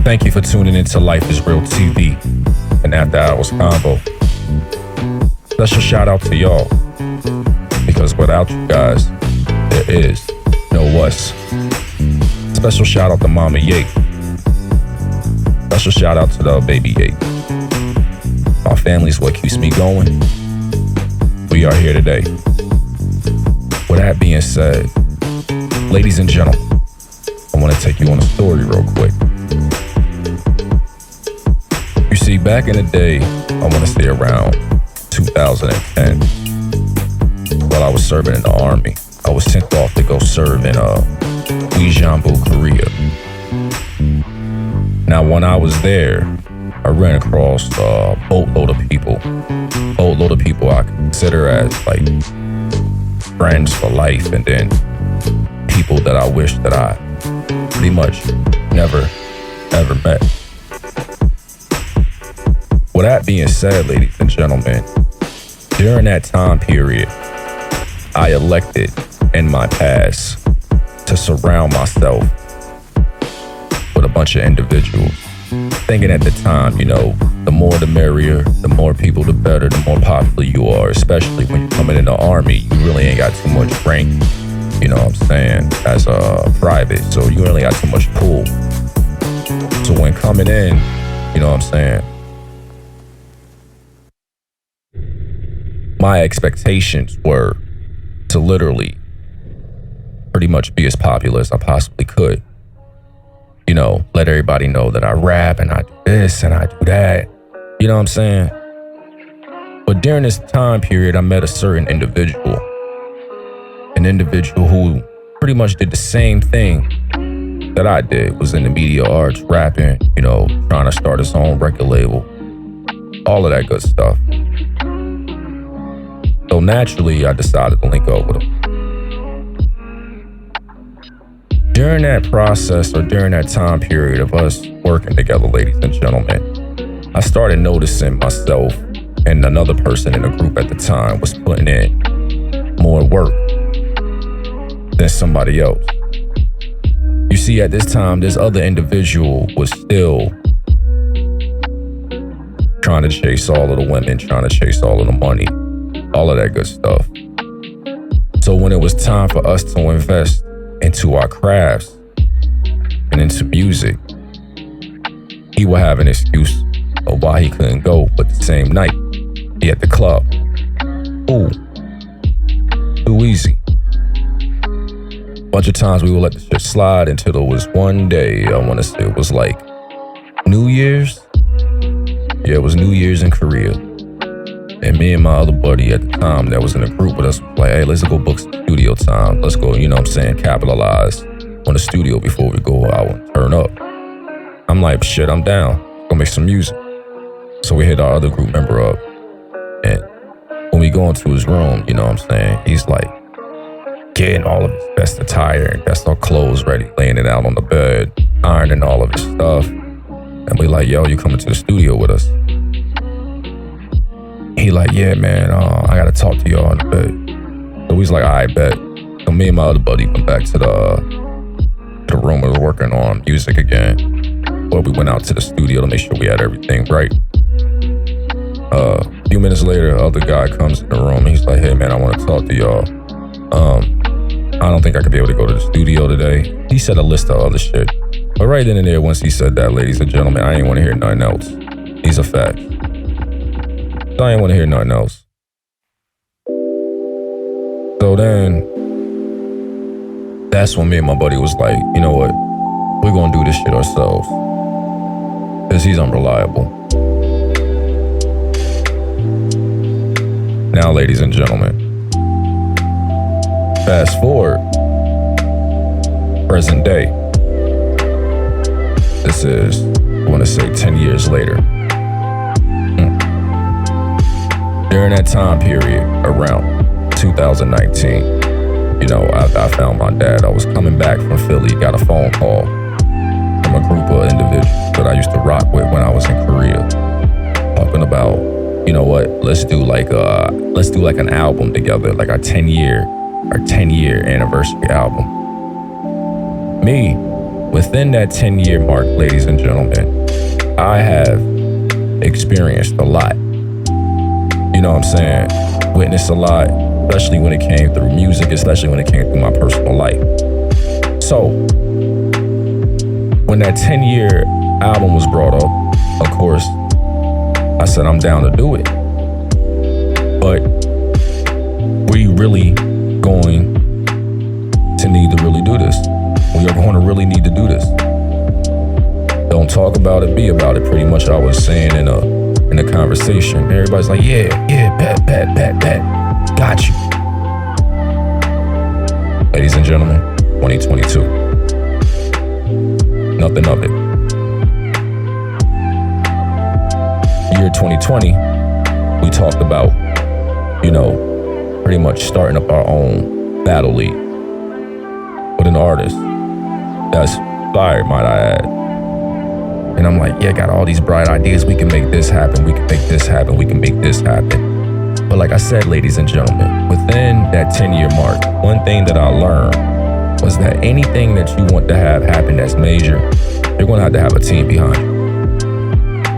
Thank you for tuning into Life is Real TV and After Hours Combo. Special shout out to y'all, because without you guys, there is no us. Special shout out to Mama Yate. Special shout out to the baby Yate. My family's what keeps me going. We are here today. With that being said, ladies and gentlemen, I want to take you on a story real quick. You see, back in the day, I want to say around 2010, while I was serving in the army, I was sent off to go serve in Gyeongbu, Korea. Now, when I was there, I ran across a boatload of people I consider as like friends for life, and then people that I wish that I pretty much never ever met. With that being said, ladies and gentlemen, during that time period, I elected in my past to surround myself with a bunch of individuals, thinking at the time, you know, the more the merrier, the more people the better, the more popular you are, especially when you're coming in the army. You really ain't got too much rank, you know what I'm saying, as a private, so you really got too much pull. So when coming in, you know what I'm saying, my expectations were to literally pretty much be as popular as I possibly could. You know, let everybody know that I rap and I do this and I do that. You know what I'm saying? But during this time period, I met a certain individual. An individual who pretty much did the same thing that I did, was in the media arts, rapping, you know, trying to start his own record label, all of that good stuff. So naturally, I decided to link up with him. During that process, or during that time period of us working together, ladies and gentlemen, I started noticing myself and another person in the group at the time was putting in more work than somebody else. You see, at this time, this other individual was still trying to chase all of the women, trying to chase all of the money, all of that good stuff. So when it was time for us to invest into our crafts and into music, he would have an excuse of why he couldn't go, but the same night, he at the club. Ooh, too easy. Bunch of times we would let the shit slide until there was one day, I want to say it was like New Year's. Yeah, it was New Year's in Korea. And me and my other buddy at the time that was in a group with us was like, hey, let's go book some studio time. Let's go, you know what I'm saying, capitalize on the studio before we go out and turn up. I'm like, shit, I'm down. Go make some music. So we hit our other group member up. And when we go into his room, you know what I'm saying, he's like getting all of his best attire and best all clothes ready, laying it out on the bed, ironing all of his stuff. And we like, yo, you coming to the studio with us? He like, yeah, man, I gotta talk to y'all in a bit. So he's like, all right, bet. So me and my other buddy went back to the room we were working on music again. But we went out to the studio to make sure we had everything right. A few minutes later, the other guy comes in the room and he's like, hey, man, I want to talk to y'all. I don't think I could be able to go to the studio today. He said a list of other shit. But right then and there, once he said that, ladies and gentlemen, I ain't want to hear nothing else. He's a fact. So I ain't want to hear nothing else. So then, that's when me and my buddy was like, you know what? We're going to do this shit ourselves. Because he's unreliable. Now, ladies and gentlemen, fast forward, present day. This is, I want to say 10 years later. During that time period, around 2019, you know, I found my dad. I was coming back from Philly, got a phone call from a group of individuals that I used to rock with when I was in Korea, talking about, you know what, let's do like an album together, like our 10 year anniversary album. Me, within that 10-year mark, ladies and gentlemen, I have experienced a lot. You know what I'm saying? Witnessed a lot, especially when it came through music, especially when it came through my personal life. So, when that 10-year album was brought up, of course, I said I'm down to do it. But we really going to need to really do this. We are going to really need to do this. Don't talk about it, be about it. Pretty much I was saying in a conversation. Everybody's like, yeah, bet. Got you. Ladies and gentlemen, 2022. Nothing of it. Year 2020, we talked about, pretty much starting up our own battle league with an artist that's fire, might I add. And I'm like, yeah, got all these bright ideas. We can make this happen. We can make this happen. We can make this happen. But like I said, ladies and gentlemen, within that 10-year mark, one thing that I learned was that anything that you want to have happen that's major, you're going to have a team behind you.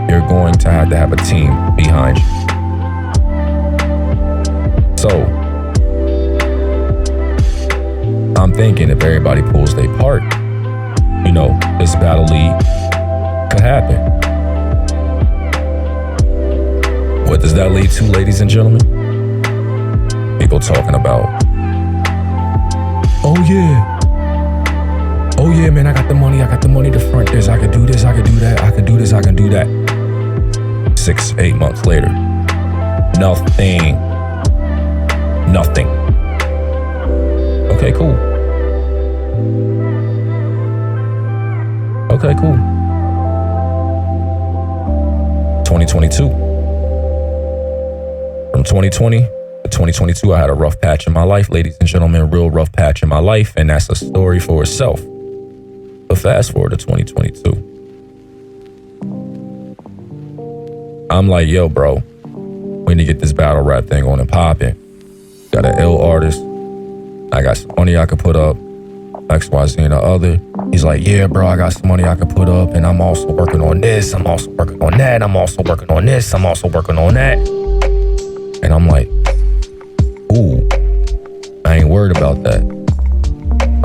You're going to have a team behind you. So, I'm thinking if everybody pulls their part, this battle league could happen. What does that lead to, ladies and gentlemen? People talking about, oh yeah, man, I got the money to front this, I could do this, I could do that, I could do this, I can do that. 6-8 months later, nothing. Okay, cool. 2022. From 2020 to 2022, I had a rough patch in my life, ladies and gentlemen, a real rough patch in my life, and that's a story for itself. But fast forward to 2022. I'm like, yo, bro, we need to get this battle rap thing on and popping. Got an ill artist. I got some money I could put up. XYZ and the other. He's like, yeah, bro, I got some money I could put up, and I'm also working on this. I'm also working on that. I'm also working on this. I'm also working on that. And I'm like, ooh, I ain't worried about that.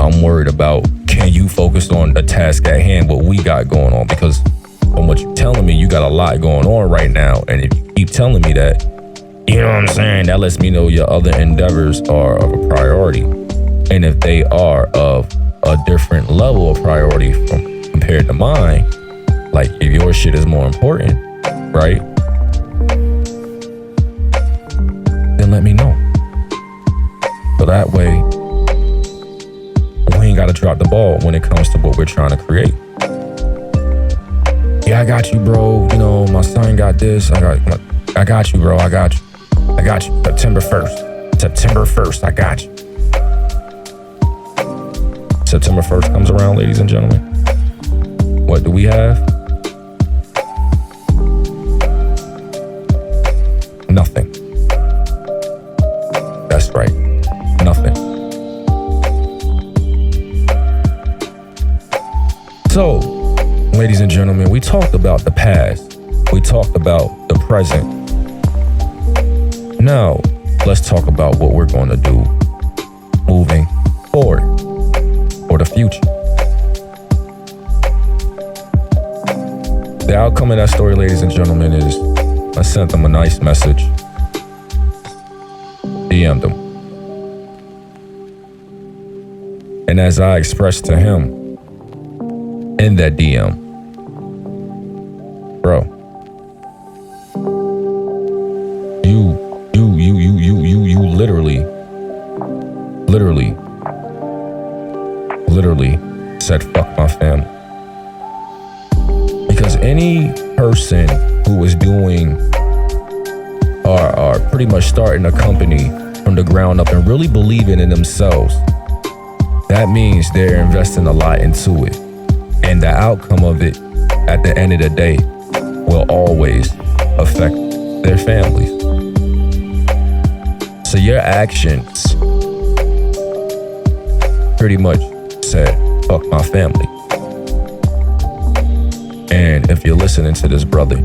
I'm worried about, can you focus on the task at hand, what we got going on? Because from what you're telling me, you got a lot going on right now. And if you keep telling me that, you know what I'm saying? That lets me know your other endeavors are of a priority. And if they are of a different level of priority compared to mine, like if your shit is more important, right? Then let me know. So that way, we ain't got to drop the ball when it comes to what we're trying to create. Yeah, I got you, bro. My son got this. I got you, bro. I got you. September 1st, I got you. September 1st comes around, ladies and gentlemen. What do we have? Nothing. That's right. Nothing. So, ladies and gentlemen, we talked about the past. We talked about the present. Now, let's talk about what we're going to do moving forward for the future. The outcome of that story, ladies and gentlemen, is I sent them a nice message, DM'd them. And as I expressed to him in that DM, bro, you literally said, fuck my family. Because any person who was doing or pretty much starting a company from the ground up and really believing in themselves, that means they're investing a lot into it. And the outcome of it at the end of the day will always affect their families. So your actions pretty much said, fuck my family. And if you're listening to this, brother,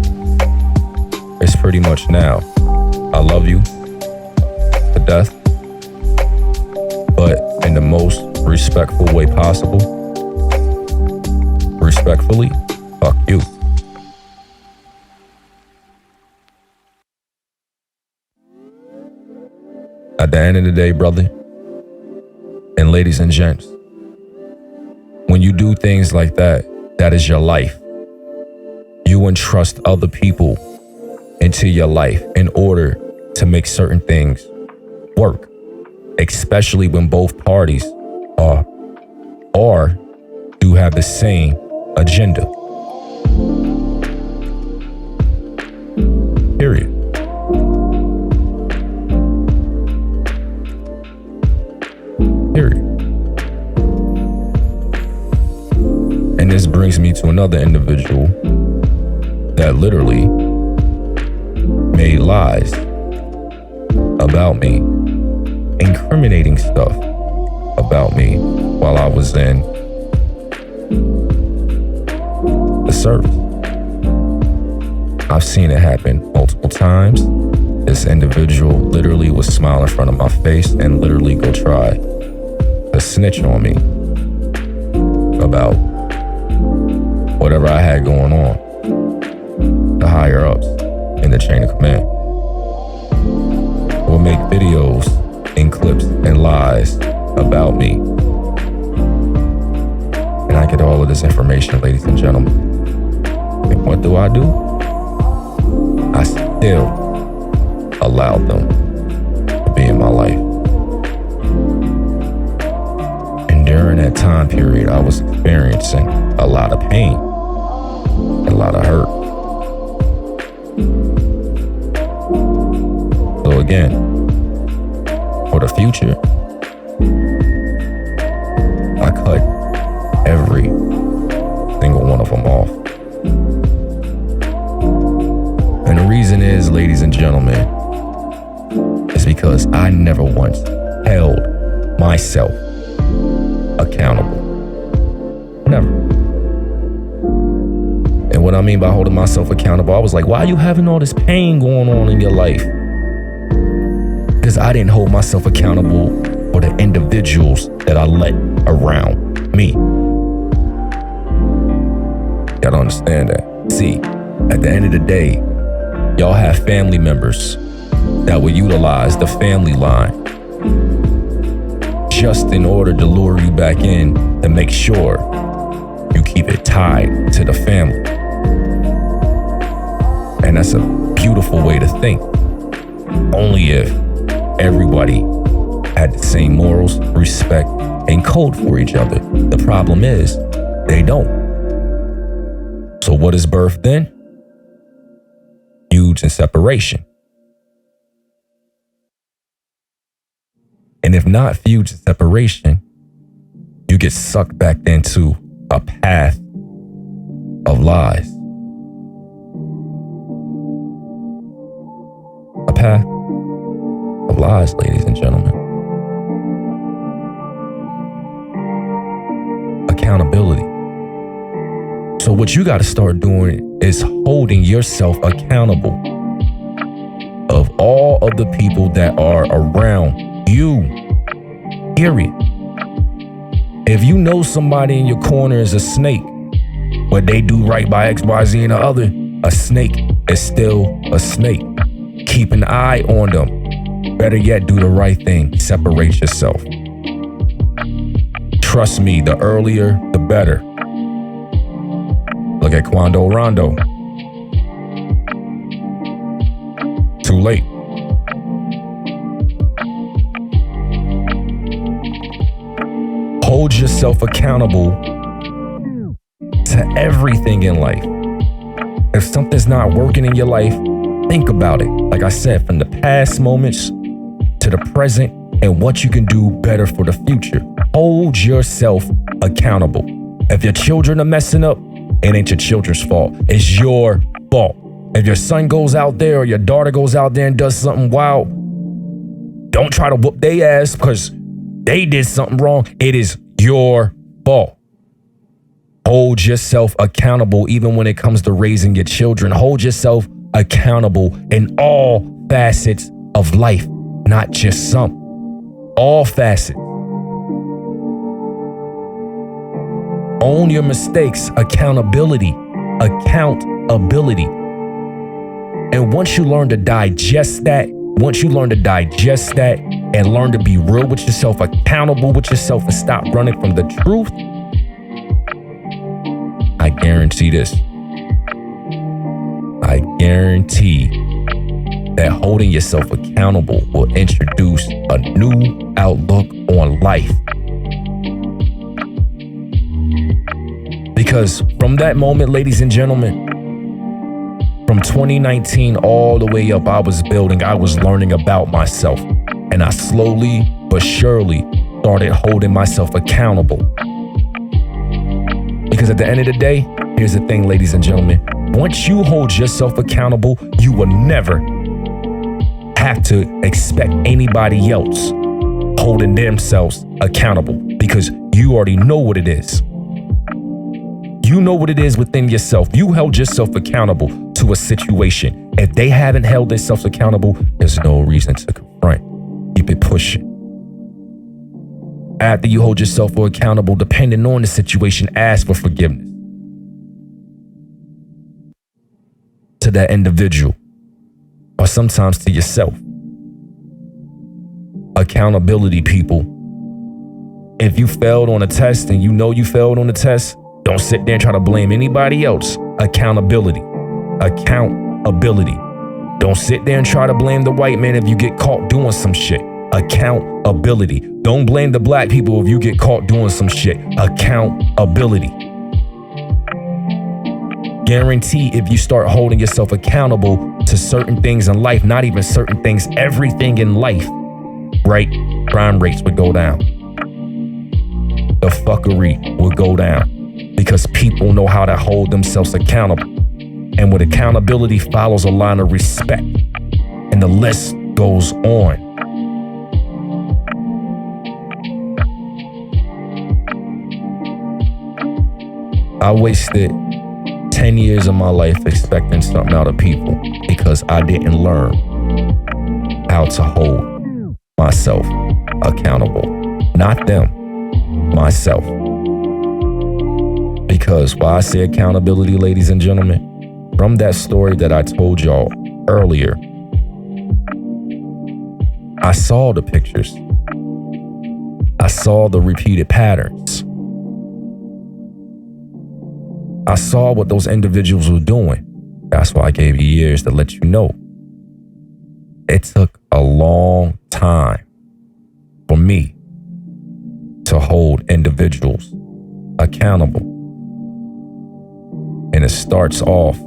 it's pretty much now. I love you to death, but in the most respectful way possible. Respectfully, fuck you. At the end of the day, brother, and ladies and gents, when you do things like that, that is your life. You entrust other people into your life in order to make certain things work, especially when both parties do have the same agenda. Period. And this brings me to another individual that literally made lies about me, incriminating stuff about me while I was in the service. I've seen it happen multiple times. This individual literally was smiling in front of my face and literally go try to snitch on me about whatever I had going on, the higher ups in the chain of command. Will make videos and clips and lies about me. And I get all of this information, ladies and gentlemen. And what do? I still allowed them to be in my life. And during that time period, I was experiencing a lot of pain, a lot of hurt. So again, for the future, I cut every single one of them off. And the reason is, ladies and gentlemen, is because I never once held myself accountable. Never. And what I mean by holding myself accountable, I was like, why are you having all this pain going on in your life? Because I didn't hold myself accountable for the individuals that I let around me. Gotta understand that. See, at the end of the day, y'all have family members that will utilize the family line just in order to lure you back in and make sure you keep it tied to the family. And that's a beautiful way to think. Only if everybody had the same morals, respect, and code for each other. The problem is, they don't. So what is birth then? Feuds and separation. And if not feuds and separation, you get sucked back into a path of lies. A path of lies, ladies and gentlemen. Accountability. So what you got to start doing is holding yourself accountable of all of the people that are around you. Period. If you know somebody in your corner is a snake, but they do right by X, Y, Z, and the other, a snake is still a snake. Keep an eye on them. Better yet, do the right thing. Separate yourself. Trust me, the earlier, the better. Look at Quando Rondo. Too late. Hold yourself accountable to everything in life. If something's not working in your life, think about it. Like I said, from the past moments to the present and what you can do better for the future. Hold yourself accountable. If your children are messing up, it ain't your children's fault. It's your fault. If your son goes out there or your daughter goes out there and does something wild, don't try to whoop their ass because they did something wrong. It is your fault. Hold yourself accountable even when it comes to raising your children. Hold yourself accountable in all facets of life, not just some. All facets. Own your mistakes. Accountability. Accountability. And once you learn to digest that, and learn to be real with yourself, accountable with yourself, and stop running from the truth, I guarantee this. I guarantee that holding yourself accountable will introduce a new outlook on life. Because from that moment, ladies and gentlemen, from 2019 all the way up, I was learning about myself. And I slowly but surely started holding myself accountable. Because at the end of the day, here's the thing, ladies and gentlemen, once you hold yourself accountable, you will never have to expect anybody else holding themselves accountable, because you already know what it is. You know what it is within yourself. You held yourself accountable to a situation. If they haven't held themselves accountable, there's no reason to confront. Keep it pushing. After you hold yourself accountable, depending on the situation, ask for forgiveness to that individual, or sometimes to yourself. Accountability, people. If you failed on a test and you know you failed on the test, don't sit there and try to blame anybody else. Accountability. Accountability. Don't sit there and try to blame the white man if you get caught doing some shit. Accountability. Don't blame the black people if you get caught doing some shit. Accountability. Guarantee if you start holding yourself accountable to certain things in life, not even certain things, everything in life, right? Crime rates would go down. The fuckery would go down, because people know how to hold themselves accountable. And with accountability follows a line of respect. And the list goes on. I wasted 10 years of my life expecting something out of people because I didn't learn how to hold myself accountable. Not them, myself. Because why I say accountability, ladies and gentlemen, from that story that I told y'all earlier, I saw the pictures. I saw the repeated patterns. I saw what those individuals were doing. That's why I gave you years to let you know. It took a long time for me to hold individuals accountable. And it starts off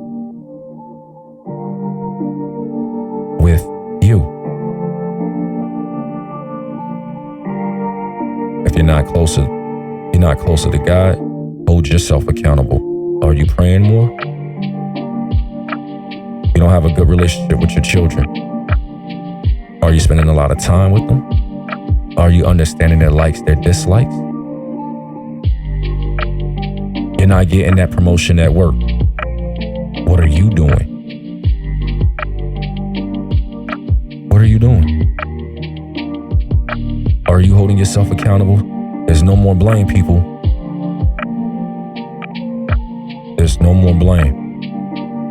with you. If you're not closer to God, hold yourself accountable. Are you praying more? You don't have a good relationship with your children. Are you spending a lot of time with them? Are you understanding their likes, their dislikes? You're not getting that promotion at work. What are you doing? What are you doing? Are you holding yourself accountable? There's no more blame, people. There's no more blame.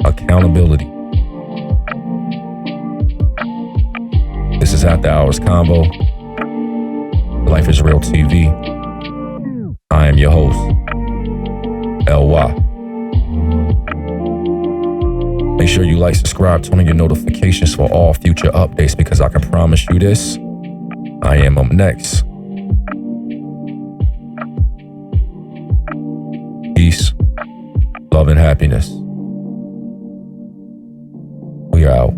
Accountability. This is After Hours Convo. Life is Real TV. I am your host, LY. Make sure you like, subscribe, turn on your notifications for all future updates, because I can promise you this, I am up next. Peace, love, and happiness. We are out.